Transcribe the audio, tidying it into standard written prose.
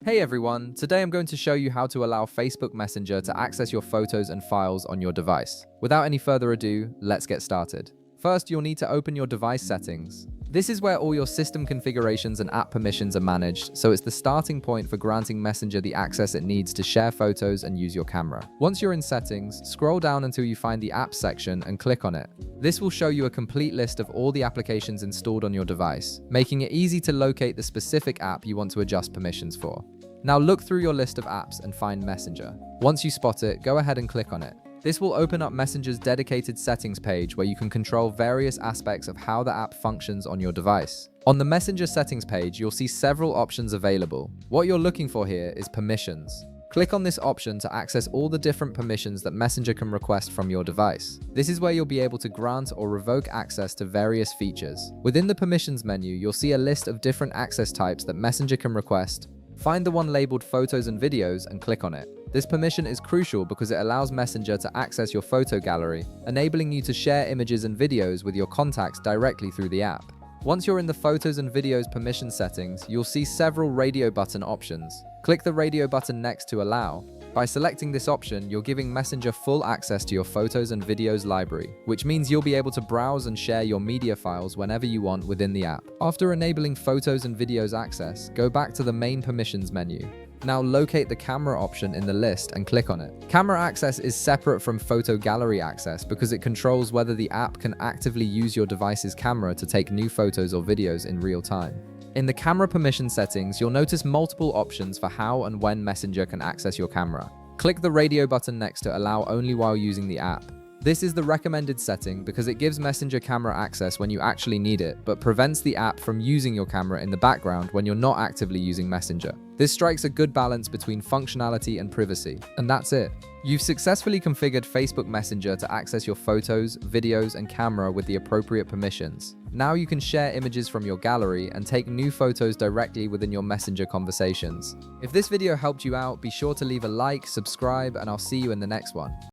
Hey everyone, today I'm going to show you how to allow Facebook Messenger to access your photos and files on your device. Without any further ado, let's get started. First, you'll need to open your device settings. This is where all your system configurations and app permissions are managed, so it's the starting point for granting Messenger the access it needs to share photos and use your camera. Once you're in settings, scroll down until you find the apps section and click on it. This will show you a complete list of all the applications installed on your device, making it easy to locate the specific app you want to adjust permissions for. Now look through your list of apps and find Messenger. Once you spot it, go ahead and click on it. This will open up Messenger's dedicated settings page where you can control various aspects of how the app functions on your device. On the Messenger settings page, you'll see several options available. What you're looking for here is permissions. Click on this option to access all the different permissions that Messenger can request from your device. This is where you'll be able to grant or revoke access to various features. Within the permissions menu, you'll see a list of different access types that Messenger can request. Find the one labeled Photos and Videos and click on it. This permission is crucial because it allows Messenger to access your photo gallery, enabling you to share images and videos with your contacts directly through the app. Once you're in the Photos and Videos permission settings, you'll see several radio button options. Click the radio button next to Allow. By selecting this option, you're giving Messenger full access to your photos and videos library, which means you'll be able to browse and share your media files whenever you want within the app. After enabling photos and videos access, go back to the main permissions menu. Now locate the camera option in the list and click on it. Camera access is separate from photo gallery access because it controls whether the app can actively use your device's camera to take new photos or videos in real time. In the camera permission settings, you'll notice multiple options for how and when Messenger can access your camera. Click the radio button next to Allow only while using the app. This is the recommended setting because it gives Messenger camera access when you actually need it, but prevents the app from using your camera in the background when you're not actively using Messenger. This strikes a good balance between functionality and privacy. And that's it. You've successfully configured Facebook Messenger to access your photos, videos, and camera with the appropriate permissions. Now you can share images from your gallery and take new photos directly within your Messenger conversations. If this video helped you out, be sure to leave a like, subscribe, and I'll see you in the next one.